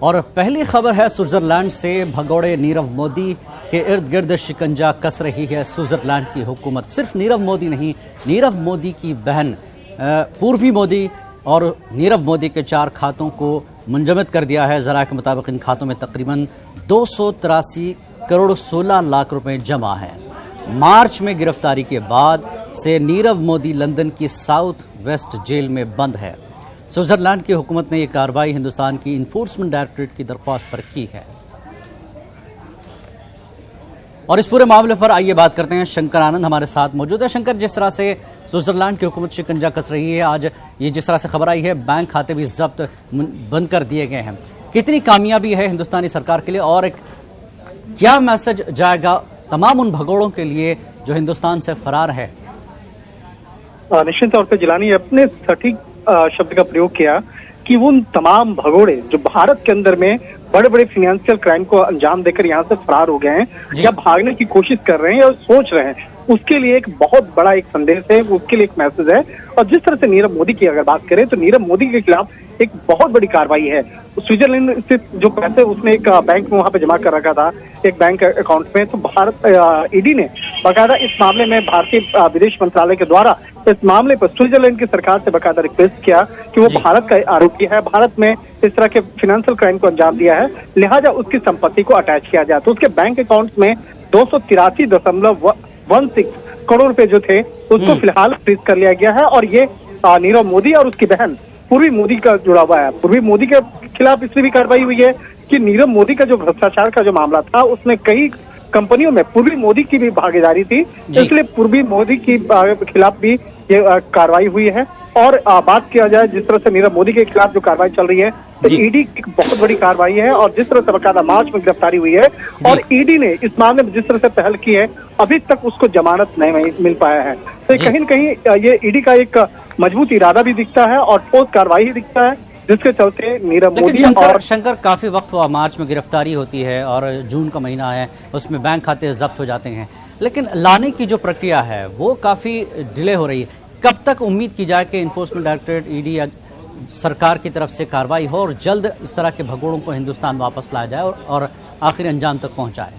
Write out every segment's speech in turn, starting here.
और पहली खबर है स्विट्जरलैंड से। भगोड़े नीरव मोदी के इर्द गिर्द शिकंजा कस रही है स्विट्जरलैंड की हुकूमत। सिर्फ नीरव मोदी नहीं, नीरव मोदी की बहन पूर्वी मोदी और नीरव मोदी के 4 खातों को मुंजमद कर दिया है। जरा के मुताबिक इन खातों में तकरीबन 283 करोड़ 16 लाख रुपए जमा है। मार्च में गिरफ्तारी के बाद से नीरव मोदी लंदन की साउथ वेस्ट जेल में बंद है। स्विट्जरलैंड की हुकूमत ने यह कार्रवाई हिंदुस्तान की इन्फोर्समेंट डायरेक्टरेट की दरख्वास्त पर की है। और इस पूरे मामले पर आइए बात करते हैं। शंकर आनंद हमारे साथ मौजूद है। शंकर, जिस तरह से स्विट्जरलैंड की हुकूमत शिकंजा कस रही है, आज ये जिस तरह से खबर आई है बैंक खाते भी जब्त बंद कर दिए गए हैं, कितनी कामयाबी है हिंदुस्तानी सरकार के लिए और एक क्या मैसेज जाएगा तमाम उन भगोड़ों के लिए जो हिंदुस्तान से फरार है? निश्चित तौर पर जिलानी अपने सटीक शब्द का प्रयोग किया कि वो उन तमाम भगोड़े जो भारत के अंदर में बड़े बड़े फाइनेंशियल क्राइम को अंजाम देकर यहाँ से फरार हो गए हैं या भागने की कोशिश कर रहे हैं और सोच रहे हैं, उसके लिए एक बहुत बड़ा एक संदेश है, उसके लिए एक मैसेज है। और जिस तरह से नीरव मोदी की अगर बात करें तो नीरव मोदी के खिलाफ एक बहुत बड़ी कार्रवाई है। स्विट्जरलैंड स्थित जो पैसे उसने एक बैंक में वहां पे जमा कर रखा था, एक बैंक अकाउंट में, तो भारत ईडी ने बाकायदा इस मामले में भारतीय विदेश मंत्रालय के द्वारा इस मामले पर स्विट्जरलैंड की सरकार से बाकायदा रिक्वेस्ट किया कि वो भारत का आरोपी है, भारत में इस तरह के फाइनेंशियल क्राइम को अंजाम दिया है, लिहाजा उसकी संपत्ति को अटैच किया जाए। तो उसके बैंक अकाउंट में 283.16 करोड़ रुपए जो थे उसको फिलहाल फ्रीज कर लिया गया है। और ये नीरव मोदी और उसकी बहन पूर्वी मोदी का जुड़ा हुआ है। पूर्वी मोदी के खिलाफ इसलिए भी कार्रवाई हुई है कि नीरव मोदी का जो भ्रष्टाचार का जो मामला था उसमें कई कंपनियों में पूर्वी मोदी की भी भागीदारी थी, इसलिए पूर्वी मोदी की खिलाफ भी ये कार्रवाई हुई है। और बात किया जाए जिस तरह से नीरव मोदी के खिलाफ जो कार्रवाई चल रही है तो ईडी की बहुत बड़ी कार्रवाई है। और जिस तरह से बाकायदा मार्च में गिरफ्तारी हुई है और ईडी ने इस मामले में जिस तरह से पहल की है, अभी तक उसको जमानत नहीं मिल पाया है। तो कहीं न कहीं ये ईडी का एक मजबूत इरादा भी दिखता है और ठोस कार्रवाई ही दिखता है, जिसके चलते नीरव मोदी और शंकर काफी वक्त हुआ, मार्च में गिरफ्तारी होती है और जून का महीना है, उसमें बैंक खाते जब्त हो जाते हैं, लेकिन लाने की जो प्रक्रिया है वो काफी डिले हो रही है। कब तक उम्मीद की जाए कि इन्फोर्समेंट डायरेक्टरेट, ईडी या सरकार की तरफ से कार्रवाई हो और जल्द इस तरह के भगोड़ों को हिंदुस्तान वापस लाया जाए और आखिर अंजाम तक पहुंचाए?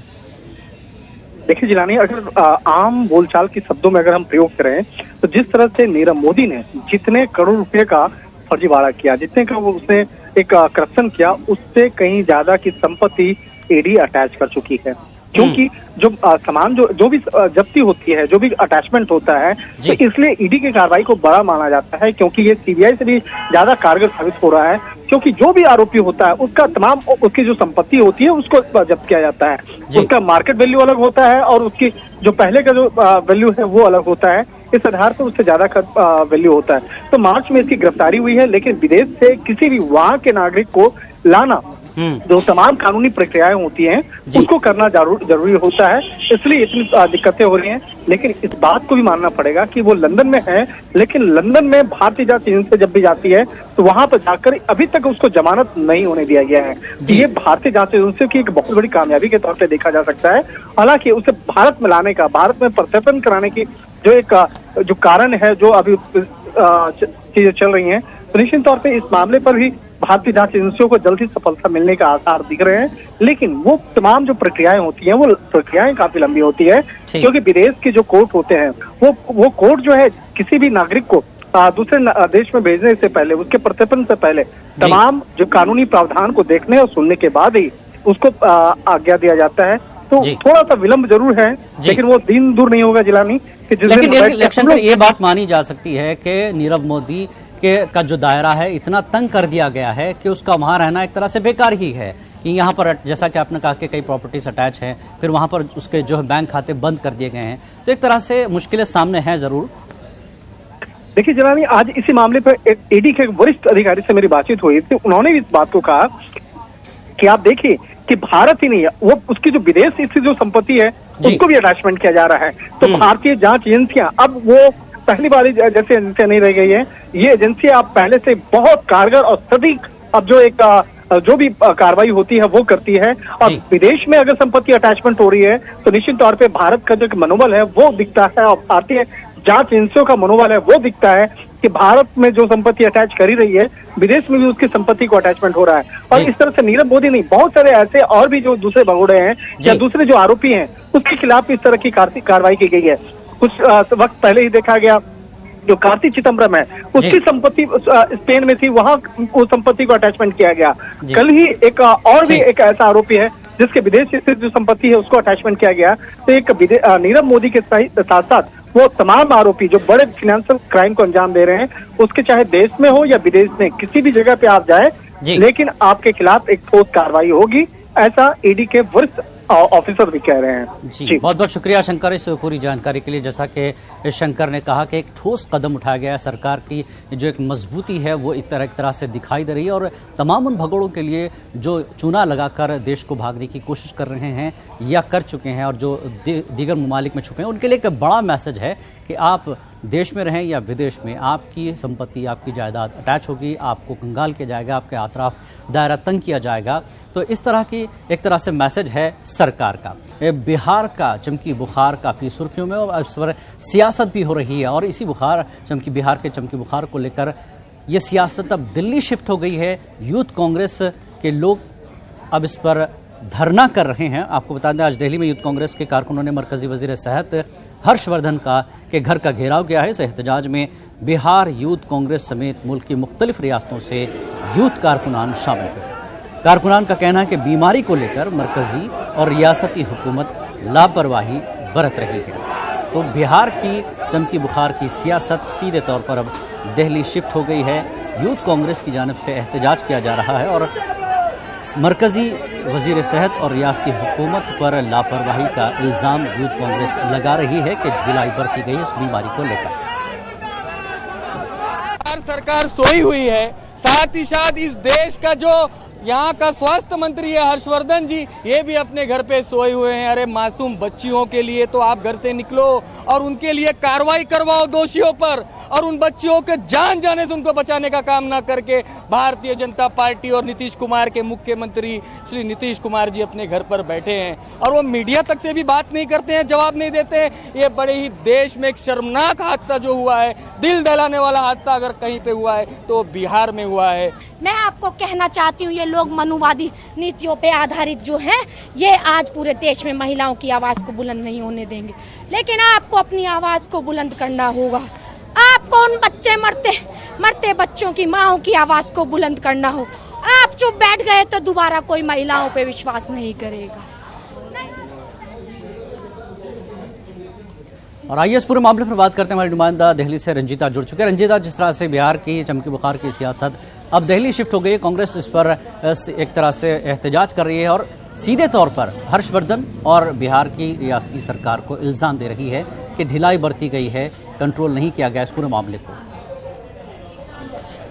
देखिए जिलानी, अगर आम बोलचाल के शब्दों में अगर हम प्रयोग करें तो जिस तरह से नीरव मोदी ने जितने करोड़ रुपए का फर्जीवाड़ा किया, जितने का वो उसने एक करप्शन किया, उससे कहीं ज्यादा की संपत्ति ईडी अटैच कर चुकी है। क्योंकि जो सामान जो भी जब्ती होती है, जो भी अटैचमेंट होता है, तो इसलिए ईडी की कार्रवाई को बड़ा माना जाता है, क्योंकि ये सीबीआई से भी ज्यादा कारगर साबित हो रहा है। क्योंकि जो भी आरोपी होता है उसका तमाम उसकी जो संपत्ति होती है उसको जब्त किया जाता है, उसका मार्केट वैल्यू अलग होता है और उसकी जो पहले का जो वैल्यू है वो अलग होता है, इस आधार पर उससे ज्यादा का वैल्यू होता है। तो मार्च में इसकी गिरफ्तारी हुई है, लेकिन विदेश से किसी भी वहां के नागरिक को लाना, जो तमाम कानूनी प्रक्रियाएं होती हैं उसको करना जरूरी होता है, इसलिए इतनी दिक्कतें हो रही हैं। लेकिन इस बात को भी मानना पड़ेगा कि वो लंदन में है, लेकिन लंदन में भारतीय जांच एजेंसी जब भी जाती है तो वहां पर जाकर अभी तक उसको जमानत नहीं होने दिया गया है। ये भारतीय जांच एजेंसी की एक बहुत बड़ी कामयाबी के तौर पर देखा जा सकता है। हालांकि उसे भारत में लाने का, भारत में प्रत्यर्पण कराने की जो एक जो कारण है, जो अभी चीजें चल रही हैं, तो निश्चित तौर पर इस मामले पर भी भारतीय जांच एजेंसियों को जल्द ही सफलता मिलने का आसार दिख रहे हैं। लेकिन वो तमाम जो प्रक्रियाएं होती हैं वो प्रक्रियाएं काफी लंबी होती है, क्योंकि विदेश के जो कोर्ट होते हैं वो कोर्ट जो है किसी भी नागरिक को दूसरे देश में भेजने से पहले, उसके प्रत्यर्पण से पहले तमाम जो कानूनी प्रावधान को देखने और सुनने के बाद ही उसको आज्ञा दिया जाता है। तो थोड़ा सा विलंब जरूर है, लेकिन वो दिन दूर नहीं होगा जिलानी कि लेकिन ये बात मानी जा सकती है कि नीरव मोदी का जो दायरा है इतना तंग कर दिया गया है कि उसका वहां रहना एक तरह से बेकार ही है। कि यहाँ पर जैसा कि आपने कहा कि कई प्रॉपर्टीज अटैच हैं, फिर वहां पर उसके जो है बैंक खाते बंद कर दिए गए हैं, तो एक तरह से मुश्किलें सामने हैं जरूर। देखिए जनानी, आज इसी मामले पर ईडी के वरिष्ठ अधिकारी से मेरी बातचीत हुई थी, उन्होंने भी इस बात को कहा कि आप देखिए कि भारत ही नहीं है, वो उसकी जो विदेश स्थित जो संपत्ति है उसको भी अटैचमेंट किया जा रहा है। तो भारतीय जांच एजेंसियां अब वो पहली बार जैसे एजेंसियां नहीं रह गई है, ये एजेंसी आप पहले से बहुत कारगर और सटीक अब जो एक जो भी कार्रवाई होती है वो करती है। और विदेश में अगर संपत्ति अटैचमेंट हो रही है तो निश्चित तौर पे भारत का जो मनोबल है वो दिखता है और भारतीय जांच एजेंसियों का मनोबल है वो दिखता है कि भारत में जो संपत्ति अटैच करी रही है, विदेश में भी उसकी संपत्ति को अटैचमेंट हो रहा है। और इस तरह से नीरव मोदी नहीं, बहुत सारे ऐसे और भी जो दूसरे भगोड़े हैं या दूसरे जो आरोपी हैं, उसके खिलाफ इस तरह की कार्रवाई की गई है। कुछ वक्त पहले ही देखा गया जो कार्ति चिदम्बरम है, उसकी संपत्ति स्पेन में थी, वहां उस संपत्ति को अटैचमेंट किया गया। कल ही एक और भी एक ऐसा आरोपी है जिसके विदेश स्थित जो संपत्ति है उसको अटैचमेंट किया गया। तो एक नीरव मोदी के साथ साथ वो तमाम आरोपी जो बड़े फाइनेंशियल क्राइम को अंजाम दे रहे हैं, उसके चाहे देश में हो या विदेश में, किसी भी जगह पे आप जाए, लेकिन आपके खिलाफ एक ठोस कार्रवाई होगी, ऐसा ईडी के वरिष्ठ ऑफिसर भी कह रहे हैं। जी बहुत बहुत शुक्रिया शंकर इस पूरी जानकारी के लिए। जैसा कि शंकर ने कहा कि एक ठोस कदम उठाया गया है, सरकार की जो एक मजबूती है वो एक तरह से दिखाई दे रही है और तमाम उन भगोड़ों के लिए जो चूना लगाकर देश को भागने की कोशिश कर रहे हैं या कर चुके हैं और जो दीगर ममालिक में छुपे हैं, उनके लिए एक बड़ा मैसेज है कि आप देश में रहें या विदेश में, आपकी संपत्ति, आपकी जायदाद अटैच होगी, आपको कंगाल किया जाएगा, आपके अतराफ दायरा तंग किया जाएगा। तो इस तरह की एक तरह से मैसेज है सरकार का। बिहार का चमकी बुखार काफ़ी सुर्खियों में और इस पर सियासत भी हो रही है और इसी बिहार के चमकी बुखार को लेकर ये सियासत अब दिल्ली शिफ्ट हो गई है। यूथ कांग्रेस के लोग अब इस पर धरना कर रहे हैं। आपको बता दें आज दिल्ली में यूथ कांग्रेस के कारकुनों ने मरकजी वजीर सेहत हर्षवर्धन के घर का घेराव किया है। इस एहतजाज में बिहार यूथ कांग्रेस समेत मुल्क की मुख्तलिफ रियासतों से यूथ कारकुनान शामिल हुए। कारकुनान का कहना है कि बीमारी को लेकर मरकजी और रियासती हुकूमत लापरवाही बरत रही है। तो बिहार की चमकी बुखार की सियासत सीधे तौर पर अब दिल्ली शिफ्ट हो गई है। यूथ कांग्रेस की जानिब से एहतजाज किया जा रहा है और मरकजी वजीर सेहत और रियासती हुकूमत पर लापरवाही का इल्ज़ाम यूथ कांग्रेस लगा रही है कि ढिलाई बरती गई इस बीमारी को लेकर। सरकार सोई हुई है, साथ ही साथ इस देश का जो यहाँ का स्वास्थ्य मंत्री है हर्षवर्धन जी, ये भी अपने घर पे सोए हुए हैं। अरे मासूम बच्चियों के लिए तो आप घर से निकलो और उनके लिए कार्रवाई करवाओ दोषियों पर, और उन बच्चियों के जान जाने से उनको बचाने का काम ना करके भारतीय जनता पार्टी और नीतीश कुमार के मुख्यमंत्री श्री नीतीश कुमार जी अपने घर पर बैठे हैं और वो मीडिया तक से भी बात नहीं करते हैं, जवाब नहीं देते हैं। ये बड़े ही देश में एक शर्मनाक हादसा जो हुआ है, दिल दहलाने वाला हादसा अगर कहीं पे हुआ है तो बिहार में हुआ है। मैं आपको कहना चाहती हूँ, ये लोग मनुवादी नीतियों पे आधारित जो हैं, ये आज पूरे देश में महिलाओं की आवाज को बुलंद नहीं होने देंगे। लेकिन आपको अपनी आवाज को बुलंद करना होगा। आपको उन मरते बच्चों की माओं की आवाज को बुलंद करना हो। आप चुप बैठ गए तो दोबारा कोई महिलाओं पे विश्वास नहीं करेगा। और आइए इस पूरे मामले पर बात करते हैं। हमारी नुमाइंदा दिल्ली से रंजीता जुड़ चुके हैं। रंजीता, जिस तरह से बिहार की चमकी बुखार की सियासत अब दिल्ली शिफ्ट हो गई है, कांग्रेस इस पर एक तरह से एहतजाज कर रही है और सीधे तौर पर हर्षवर्धन और बिहार की रियासती सरकार को इल्जाम दे रही है कि ढिलाई बरती गई है, कंट्रोल नहीं किया गया इस पूरे मामले को।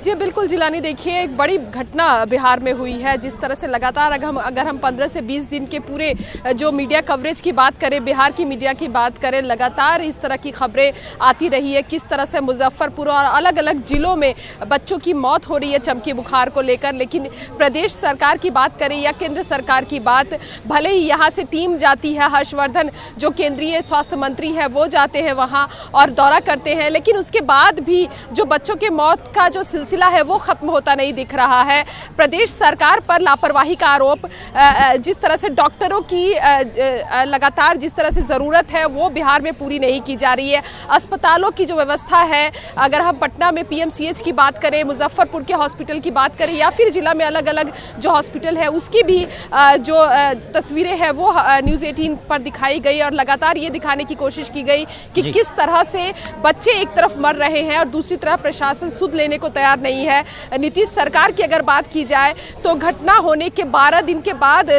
जी बिल्कुल जिलानी, देखिए एक बड़ी घटना बिहार में हुई है। जिस तरह से लगातार अगर हम 15 से 20 दिन के पूरे जो मीडिया कवरेज की बात करें, बिहार की मीडिया की बात करें, लगातार इस तरह की खबरें आती रही है। किस तरह से मुजफ्फरपुर और अलग अलग जिलों में बच्चों की मौत हो रही है चमकी बुखार को लेकर। लेकिन प्रदेश सरकार की बात करें या केंद्र सरकार की बात, भले ही यहाँ से टीम जाती है, हर्षवर्धन जो केंद्रीय स्वास्थ्य मंत्री है वो जाते हैं वहाँ और दौरा करते हैं, लेकिन उसके बाद भी जो बच्चों के मौत का जो सिलसिला है वो खत्म होता नहीं दिख रहा है। प्रदेश सरकार पर लापरवाही का आरोप, जिस तरह से डॉक्टरों की लगातार जिस तरह से जरूरत है वो बिहार में पूरी नहीं की जा रही है। अस्पतालों की जो व्यवस्था है, अगर हम पटना में पीएमसीएच की बात करें, मुजफ्फरपुर के हॉस्पिटल की बात करें या फिर जिला में अलग अलग जो हॉस्पिटल है उसकी भी जो तस्वीरें हैं वो न्यूज़ 18 पर दिखाई गई और लगातार ये दिखाने की कोशिश की गई कि किस तरह से बच्चे एक तरफ मर रहे हैं और दूसरी तरफ प्रशासन सुध लेने को तैयार नहीं है। नीतीश सरकार की अगर बात की जाए तो घटना होने के 12 दिन के बाद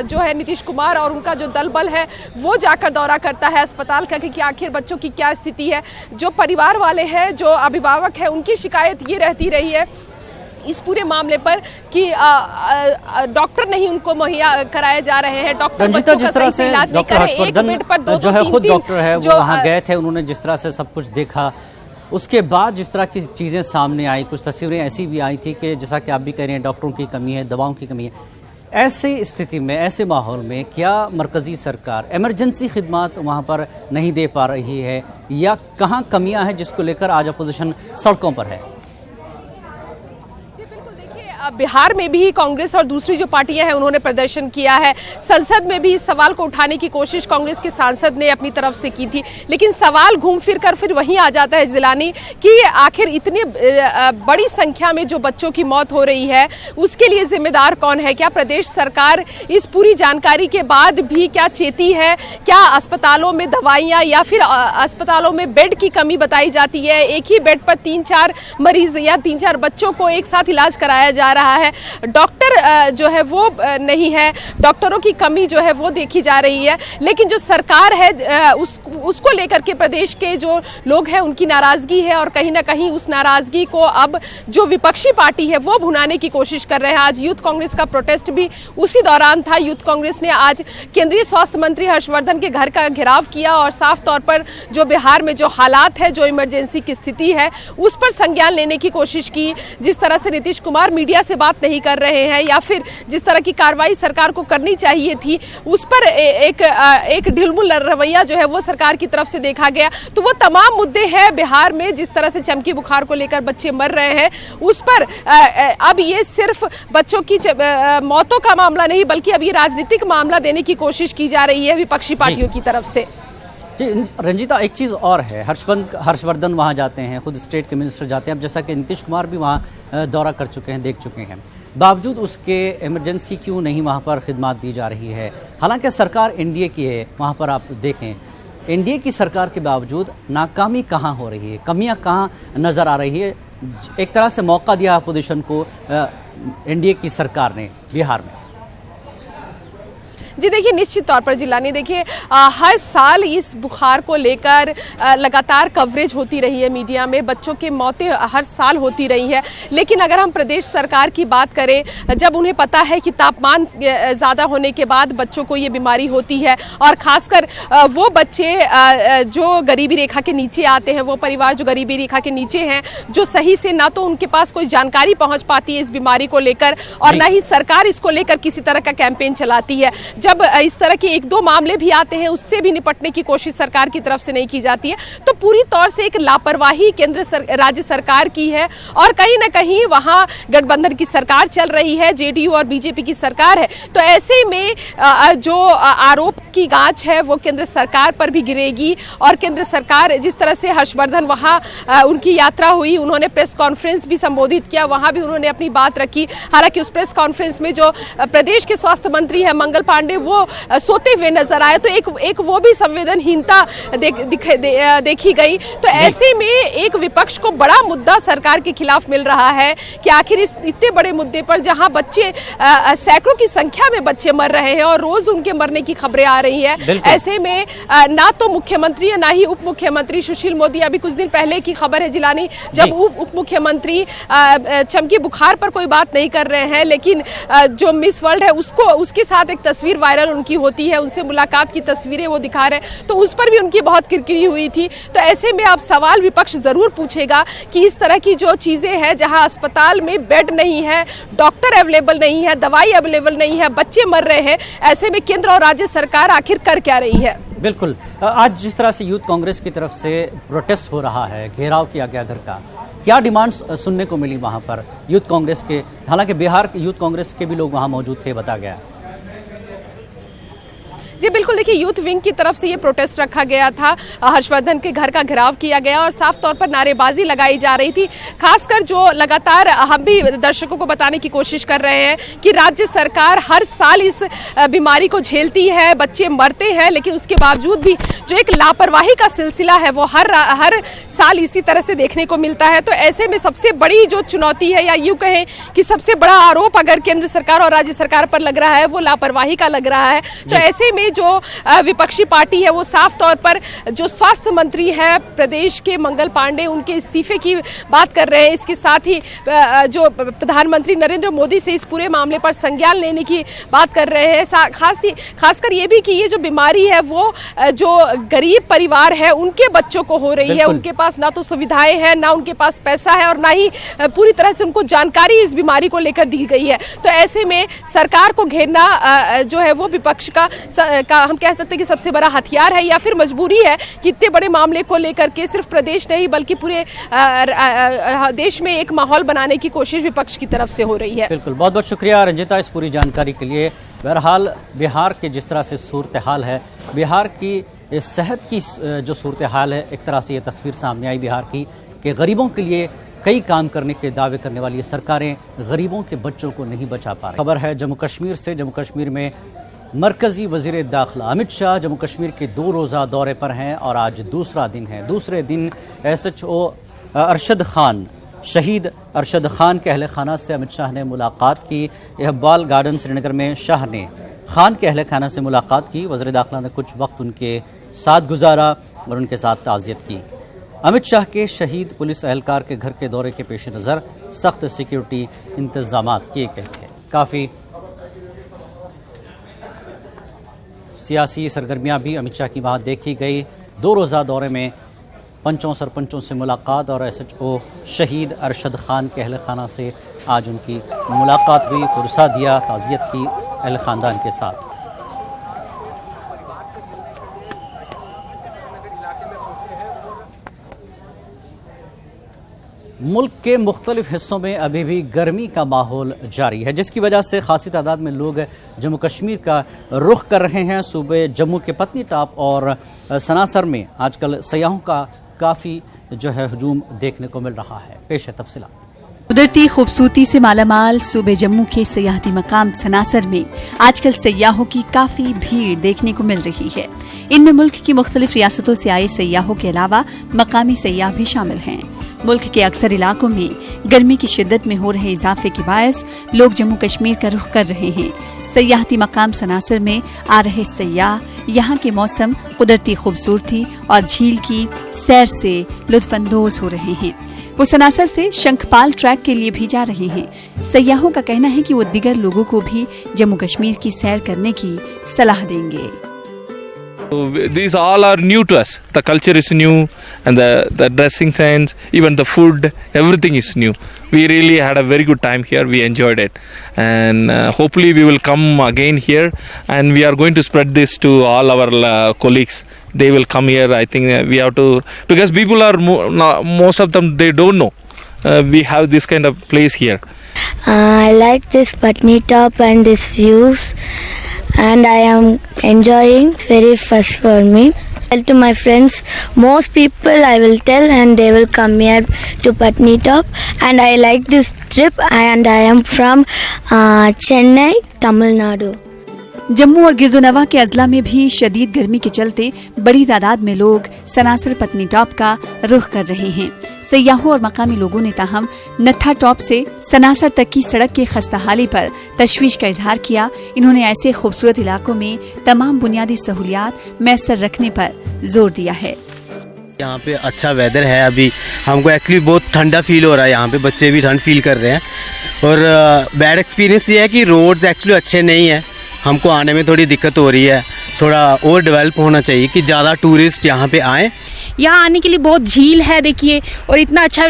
जो है नीतीश कुमार और उनका जो दल बल है वो जाकर दौरा करता है अस्पताल का कि आखिर बच्चों की क्या स्थिति है। जो परिवार वाले हैं, जो अभिभावक हैं, उनकी शिकायत ये रहती रही है इस पूरे मामले पर कि डॉक्टर नहीं उनको मुहैया कराए जा रहे हैं। डॉक्टर बच्चों का सही से इलाज नहीं कर रहे हैं। एक बेड पर दो जो है खुद डॉक्टर है वो वहाँ गए थे, उन्होंने जिस तरह से सब कुछ देखा, उसके बाद जिस तरह की चीज़ें सामने आई, कुछ तस्वीरें ऐसी भी आई थी कि जैसा कि आप भी कह रहे हैं डॉक्टरों की कमी है, दवाओं की कमी है। ऐसी स्थिति में, ऐसे माहौल में क्या मरकजी सरकार इमरजेंसी खिदमात वहाँ पर नहीं दे पा रही है, या कहाँ कमियां हैं जिसको लेकर आज अपोजिशन सड़कों पर है? बिहार में भी कांग्रेस और दूसरी जो पार्टियां हैं उन्होंने प्रदर्शन किया है। संसद में भी इस सवाल को उठाने की कोशिश कांग्रेस के सांसद ने अपनी तरफ से की थी, लेकिन सवाल घूम फिर कर फिर वहीं आ जाता है जिलानी कि आखिर इतनी बड़ी संख्या में जो बच्चों की मौत हो रही है उसके लिए जिम्मेदार कौन है? क्या प्रदेश सरकार इस पूरी जानकारी के बाद भी क्या चेती है? क्या अस्पतालों में दवाइयाँ या फिर अस्पतालों में बेड की कमी बताई जाती है? एक ही बेड पर 3-4 मरीज या 3-4 बच्चों को एक साथ इलाज कराया जा रहा है। डॉक्टर जो है वो नहीं है, डॉक्टरों की कमी जो है वो देखी जा रही है। लेकिन जो सरकार है उसको लेकर के प्रदेश के जो लोग हैं उनकी नाराजगी है, और कहीं ना कहीं उस नाराजगी को अब जो विपक्षी पार्टी है वो भुनाने की कोशिश कर रहे हैं। आज यूथ कांग्रेस का प्रोटेस्ट भी उसी दौरान था। यूथ कांग्रेस ने आज केंद्रीय स्वास्थ्य मंत्री हर्षवर्धन के घर का घेराव किया और साफ तौर पर जो बिहार में जो हालात है, जो इमरजेंसी की स्थिति है, उस पर संज्ञान लेने की कोशिश की। जिस तरह से नीतीश कुमार मीडिया से बात नहीं कर रहे हैं या फिर जिस तरह की कार्रवाई सरकार को करनी चाहिए थी उस पर एक ढिलमुल रवैया जो है वो सरकार की तरफ से देखा गया। तो वो तमाम मुद्दे हैं बिहार में, जिस तरह से चमकी बुखार को लेकर बच्चे मर रहे हैं उस पर अब ये सिर्फ बच्चों की मौतों का मामला नहीं बल्कि अब ये राजनीतिक मामला देने की कोशिश की जा रही है विपक्षी पार्टियों की तरफ से। जी रंजीता, एक चीज़ और है, हर्षवर्धन वहाँ जाते हैं, खुद स्टेट के मिनिस्टर जाते हैं, अब जैसा कि नीतीश कुमार भी वहाँ दौरा कर चुके हैं, देख चुके हैं, बावजूद उसके इमरजेंसी क्यों नहीं वहाँ पर खिदमत दी जा रही है? हालांकि सरकार एनडीए की है, वहाँ पर आप देखें एनडीए की सरकार के बावजूद नाकामी कहाँ हो रही है, कमियाँ कहाँ नज़र आ रही है? एक तरह से मौका दिया अपोजिशन को एनडीए की सरकार ने बिहार में। जी देखिए, निश्चित तौर पर जिलानी देखिए हर साल इस बुखार को लेकर लगातार कवरेज होती रही है मीडिया में, बच्चों की मौतें हर साल होती रही है। लेकिन अगर हम प्रदेश सरकार की बात करें, जब उन्हें पता है कि तापमान ज़्यादा होने के बाद बच्चों को ये बीमारी होती है, और ख़ासकर वो बच्चे जो गरीबी रेखा के नीचे आते हैं, वो परिवार जो गरीबी रेखा के नीचे हैं, जो सही से ना तो उनके पास कोई जानकारी पहुँच पाती है इस बीमारी को लेकर और ना ही सरकार इसको लेकर किसी तरह का कैंपेन चलाती है। जब इस तरह के 1-2 मामले भी आते हैं उससे भी निपटने की कोशिश सरकार की तरफ से नहीं की जाती है। तो पूरी तौर से एक लापरवाही राज्य सरकार की है, और कहीं ना कहीं वहां गठबंधन की सरकार चल रही है, जेडीयू और बीजेपी की सरकार है। तो ऐसे में जो आरोप की गांच है वो केंद्र सरकार पर भी गिरेगी, और केंद्र सरकार जिस तरह से हर्षवर्धन वहां उनकी यात्रा हुई, उन्होंने प्रेस कॉन्फ्रेंस भी संबोधित किया, वहां भी उन्होंने अपनी बात रखी। हालांकि उस प्रेस कॉन्फ्रेंस में जो प्रदेश के स्वास्थ्य मंत्री है मंगल पांडे वो सोते हुए नजर आए, तो एक वो भी संवेदनहीनता देखी गई। तो ऐसे में एक विपक्ष को बड़ा मुद्दा सरकार के खिलाफ मिल रहा है कि आखिर इस इतने बड़े मुद्दे पर जहां बच्चे सैकड़ों की संख्या में बच्चे मर रहे हैं और रोज उनके मरने की खबरें आ रही है, ऐसे में ना तो मुख्यमंत्री या ना ही उप मुख्यमंत्री सुशील मोदी, अभी कुछ दिन पहले की खबर है जिलानी, जब उप मुख्यमंत्री चमकी बुखार पर कोई बात नहीं कर रहे हैं, लेकिन जो मिस वर्ल्ड है उसके साथ एक तस्वीर वायरल उनकी होती है, उनसे मुलाकात की तस्वीरें वो दिखा रहे हैं, तो उस पर भी उनकी बहुत किरकिरी हुई थी। तो ऐसे में अब सवाल विपक्ष जरूर पूछेगा कि इस तरह की जो चीजें हैं, जहां अस्पताल में बेड नहीं है, डॉक्टर अवेलेबल नहीं है, दवाई अवेलेबल नहीं है, बच्चे मर रहे हैं, ऐसे में केंद्र और राज्य सरकार आखिर कर क्या रही है? बिल्कुल, आज जिस तरह से यूथ कांग्रेस की तरफ से प्रोटेस्ट हो रहा है, घेराव किया गया घर का, क्या डिमांड्स सुनने को मिली वहां पर यूथ कांग्रेस के? हालांकि बिहार यूथ कांग्रेस के भी लोग वहां मौजूद थे, बताया गया। जी बिल्कुल, देखिए यूथ विंग की तरफ से ये प्रोटेस्ट रखा गया था, हर्षवर्धन के घर का घेराव किया गया और साफ तौर पर नारेबाजी लगाई जा रही थी। खासकर जो लगातार हम भी दर्शकों को बताने की कोशिश कर रहे हैं कि राज्य सरकार हर साल इस बीमारी को झेलती है, बच्चे मरते हैं, लेकिन उसके बावजूद भी जो एक लापरवाही का सिलसिला है वो हर साल इसी तरह से देखने को मिलता है। तो ऐसे में सबसे बड़ी जो चुनौती है, या यूँ कहें कि सबसे बड़ा आरोप अगर केंद्र सरकार और राज्य सरकार पर लग रहा है वो लापरवाही का लग रहा है। तो ऐसे में जो विपक्षी पार्टी है वो साफ तौर पर जो स्वास्थ्य मंत्री है प्रदेश के मंगल पांडे उनके इस्तीफे की बात कर रहे हैं। इसके साथ ही जो प्रधानमंत्री नरेंद्र मोदी से इस पूरे मामले पर संज्ञान लेने की बात कर रहे हैं। खासकर ये भी कि ये जो बीमारी है वो जो गरीब परिवार है उनके बच्चों को हो रही है। उनके पास ना तो सुविधाएं हैं, ना उनके पास पैसा है और ना ही पूरी तरह से उनको जानकारी इस बीमारी को लेकर दी गई है। तो ऐसे में सरकार को घेरना जो है वो विपक्ष का हम कह सकते हैं कि सबसे बड़ा हथियार है या फिर मजबूरी है कि इतने बड़े मामले को लेकर के सिर्फ प्रदेश नहीं बल्कि पूरे देश में एक माहौल बनाने की कोशिश विपक्ष की तरफ से हो रही है। बिल्कुल, बहुत बहुत शुक्रिया रंजिता इस पूरी जानकारी के लिए। बहरहाल बिहार के जिस तरह से सूरत हाल है, बिहार की सेहत की जो सूरत हाल है, एक तरह से ये तस्वीर सामने आई बिहार की कि गरीबों के लिए कई काम करने के दावे करने वाली ये सरकारें गरीबों के बच्चों को नहीं बचा पा रही। खबर है जम्मू कश्मीर से। जम्मू कश्मीर में मरकजी वजीर दाखिला अमित शाह जम्मू कश्मीर के 2 रोज़ा दौरे पर हैं और आज दूसरा दिन है। दूसरे दिन SHO अरशद खान, शहीद अरशद खान के अहल खाना से अमित शाह ने मुलाकात की। इकबाल गार्डन श्रीनगर में शाह ने खान के अहल खाना से मुलाकात की। वज़ीर दाखिला ने कुछ वक्त उनके साथ गुजारा और उनके साथ ताज़ियत की। अमित शाह के शहीद पुलिस एहलकार के घर के दौरे के पेश नज़र सख्त सिक्योरिटी इंतजाम किए गए थे। काफ़ी सियासी सरगर्मियां भी अमित शाह की वहाँ देखी गई। 2 रोज़ा दौरे में पंचों सरपंचों से मुलाकात और SHO शहीद अरशद खान के अहल खाना से आज उनकी मुलाकात हुई, पुरसा दिया, ताज़ियत की अहल ख़ानदान के साथ। मुल्क के मुख्तलिफ हिस्सों में अभी भी गर्मी का माहौल जारी है, जिसकी वजह से खासी तादाद में लोग जम्मू कश्मीर का रुख कर रहे हैं। सूबे जम्मू के पत्नी टॉप और सनासर में आजकल सयाहों का काफ़ी जो है हजूम देखने को मिल रहा है। पेश है तफसीलात। कुदरती खूबसूरती से मालामाल सूबे जम्मू के सयाहती मकाम सनासर में आजकल सयाहों की काफी भीड़ देखने को मिल रही है। इनमें मुल्क की मुख्तलिफ रियासतों से आए सयाहों के अलावा मकामी सयाह भी शामिल हैं। मुल्क के अक्सर इलाकों में गर्मी की शिद्दत में हो रहे इजाफे के बायस लोग जम्मू कश्मीर का रुख कर रहे हैं। सयाहती मकाम सनासर में आ रहे सयाह यहाँ के मौसम, कुदरती खूबसूरती और झील की सैर से लुत्फानंदोज हो रहे हैं। वो सनासर से शंखपाल ट्रैक के लिए भी जा रहे हैं। सयाहों का कहना है कि वो दीगर लोगों को भी जम्मू कश्मीर की सैर करने की सलाह देंगे। These all are new to us. The culture is new, and the dressing sense, even the food, everything is new. We really had a very good time here. We enjoyed it, and hopefully we will come again here. And we are going to spread this to all our colleagues. They will come here. I think we have to, because people are most of them they don't know. We have this kind of place here. I like this Patni Top and these views. And I am enjoying. It's very first for me. Tell to my friends, most people I will tell and they will come here to Patni Top. And I like this trip and I am from Chennai, Tamil Nadu. Jammu और गिरदोनवा के अजला में भी शदीद गर्मी के चलते बड़ी तादाद में लोग सनासर पत्नी टॉप का रुख कर रहे हैं। सयाहों और मकामी लोगों ने ताहम नत्था टॉप से सनासर तक की सड़क के खस्ताहाली पर तशवीश का इजहार किया। इन्होंने ऐसे खूबसूरत इलाकों में तमाम बुनियादी सहूलियात मैसर रखने पर जोर दिया है। यहाँ पे अच्छा वेदर है, अभी हमको एक्चुअली बहुत ठंडा फील हो रहा है। यहाँ पे बच्चे भी ठंड फील कर रहे हैं। और बैड एक्सपीरियंस ये है कि रोड्स एक्चुअली अच्छे नहीं है, हमको आने में थोड़ी दिक्कत हो रही है। थोड़ा और डेवलप होना चाहिए कि ज़्यादा टूरिस्ट यहाँ पे आए। यहाँ आने के लिए बहुत झील है देखिए, और इतना अच्छा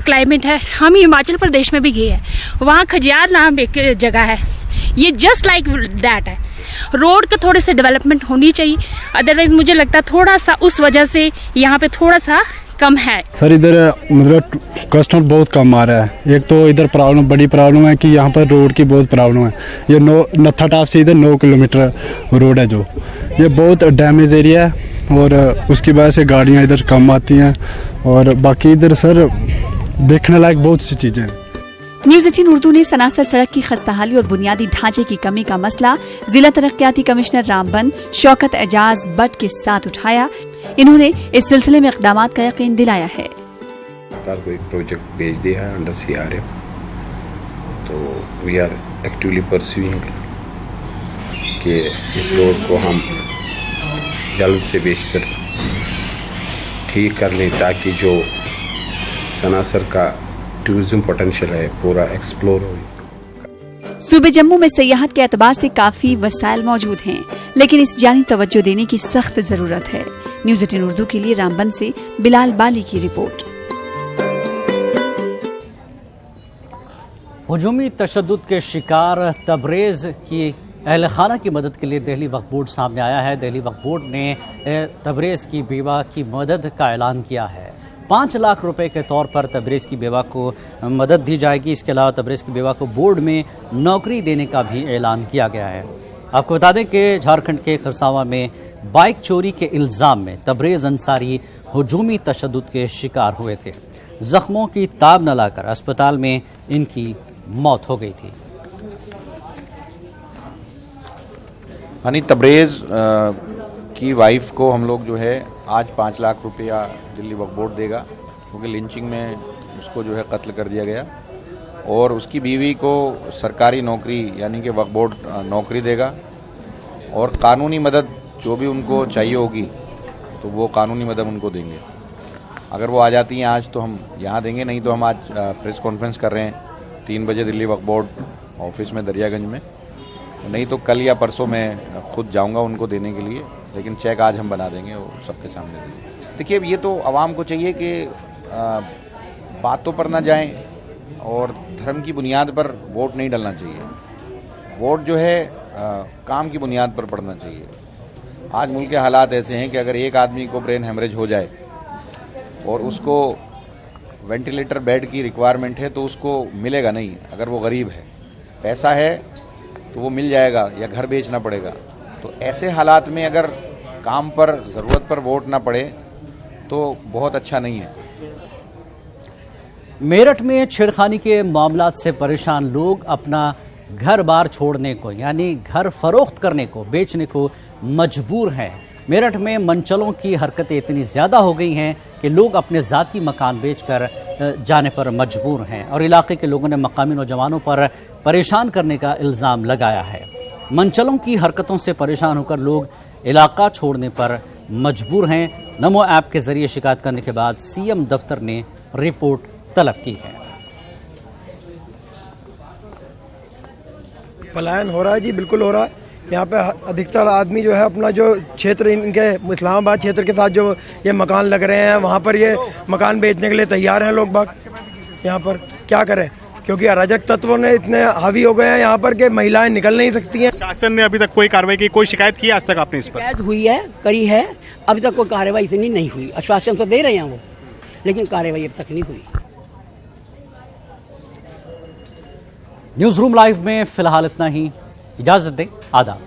क्लाइमेट है। हम हिमाचल प्रदेश में भी गए हैं, वहाँ खजियार नाम एक जगह है, ये जस्ट लाइक दैट है। रोड का थोड़े से डेवलपमेंट होनी चाहिए, अदरवाइज मुझे लगता है थोड़ा सा उस वजह से यहाँ पे थोड़ा सा कम है। सर इधर मतलब कस्टमर बहुत कम आ रहा है। एक तो इधर प्रॉब्लम, बड़ी प्रॉब्लम है कि यहाँ पर रोड की बहुत प्रॉब्लम है। ये नत्था टॉप से इधर 9 किलोमीटर रोड है, जो ये बहुत डैमेज एरिया है और उसकी वजह से गाड़ियाँ इधर कम आती हैं। और बाकी इधर सर देखने लायक बहुत सी चीज़ें हैं। न्यूज़ 18 उर्दू ने सनासर सड़क की खस्ताहाली और बुनियादी ढांचे की कमी का मसला जिला तरक्याती कमिश्नर रामबन शौकत एजाज बट के साथ उठाया। इन्होंने इस सिलसिले में इक़दामात का यकीन दिलाया है। सरकार को एक प्रोजेक्ट भेज दिया है अंडर CRF, तो वी आर एक्टिवली परस्यूइंग कि इस रोड को हम जल्द से बेशतर ठीक कर लें ताकि जो सनासर का टूरिज्म पोटेंशियल है पूरा एक्सप्लोर हो। सूबे जम्मू में सियाहत के एतबार से काफी वसाइल मौजूद हैं, लेकिन इस जानिब तवज्जो देने की सख्त जरूरत है। न्यूज़ 18 उर्दू के लिए रामबन से बिलाल बाली की रिपोर्ट। हुजूमी तशद्दुद के शिकार तबरेज़ की अहल खाना की मदद के लिए दिल्ली वक्फ बोर्ड सामने आया है। दिल्ली वक्फ बोर्ड ने तबरेज़ की बेवा की मदद का ऐलान किया है। 5 लाख रुपए के तौर पर तबरेज़ की बेवा को मदद दी जाएगी। इसके अलावा तबरेज़ की बेवा को बोर्ड में नौकरी देने का भी ऐलान किया गया है। आपको बता दें कि झारखंड के खरसावां में बाइक चोरी के इल्ज़ाम में तबरेज़ अंसारी हुजूमी तशद्दुद के शिकार हुए थे। जख्मों की ताब न लाकर अस्पताल में इनकी मौत हो गई थी। हनी तबरेज़ की वाइफ को हम लोग जो है आज 5 लाख रुपया दिल्ली वक्फ बोर्ड देगा, क्योंकि लिंचिंग में उसको जो है कत्ल कर दिया गया, और उसकी बीवी को सरकारी नौकरी यानी कि वक्फ बोर्ड नौकरी देगा, और कानूनी मदद जो भी उनको चाहिए होगी तो वो कानूनी मदद उनको देंगे। अगर वो आ जाती हैं आज तो हम यहाँ देंगे, नहीं तो हम आज प्रेस कॉन्फ्रेंस कर रहे हैं 3 बजे दिल्ली वक्फ बोर्ड ऑफिस में दरियागंज में, नहीं तो कल या परसों मैं खुद जाऊंगा उनको देने के लिए, लेकिन चेक आज हम बना देंगे वो सबके सामने देंगे। देखिए, ये तो आवाम को चाहिए कि बातों पर ना जाएं और धर्म की बुनियाद पर वोट नहीं डालना चाहिए। वोट जो है काम की बुनियाद पर पड़ना चाहिए। आज मुल्क के हालात ऐसे हैं कि अगर एक आदमी को ब्रेन हेमरेज हो जाए और उसको वेंटिलेटर बेड की रिक्वायरमेंट है तो उसको मिलेगा नहीं। अगर वो गरीब है, पैसा है तो वो मिल जाएगा या घर बेचना पड़ेगा। तो ऐसे हालात में अगर काम पर ज़रूरत पर वोट ना पड़े तो बहुत अच्छा नहीं है। मेरठ में छेड़खानी के मामलात से परेशान लोग अपना घर बार छोड़ने को यानी घर फरोख्त करने को, बेचने को मजबूर हैं। मेरठ में मंचलों की हरकतें इतनी ज़्यादा हो गई हैं कि लोग अपने ज़ाती मकान बेचकर जाने पर मजबूर हैं और इलाके के लोगों ने मकामी नौजवानों पर परेशान करने का इल्ज़ाम लगाया है। मंचलों की हरकतों से परेशान होकर लोग इलाका छोड़ने पर मजबूर हैं। नमो ऐप के जरिए शिकायत करने के बाद सीएम दफ्तर ने रिपोर्ट तलब की है। पलायन हो रहा है जी, बिल्कुल हो रहा है। यहाँ पे अधिकतर आदमी जो है अपना जो क्षेत्र, इनके इस्लामाबाद क्षेत्र के साथ जो ये मकान लग रहे हैं वहाँ पर ये मकान बेचने के लिए तैयार हैं लोग बाग। यहाँ पर क्या करें, क्योंकि अराजक तत्वों ने इतने हावी हो गए हैं यहाँ पर कि महिलाएं निकल नहीं सकती हैं। शासन ने अभी तक कोई कार्रवाई की, कोई शिकायत की आज तक आपने इस पर? शिकायत हुई है, करी है, अभी तक कोई कार्रवाई इतनी नहीं हुई। आश्वासन तो दे रहे हैं वो, लेकिन कार्रवाई अब तक नहीं हुई। न्यूज़ रूम लाइव में फिलहाल इतना ही। इजाजत दें, आदाब।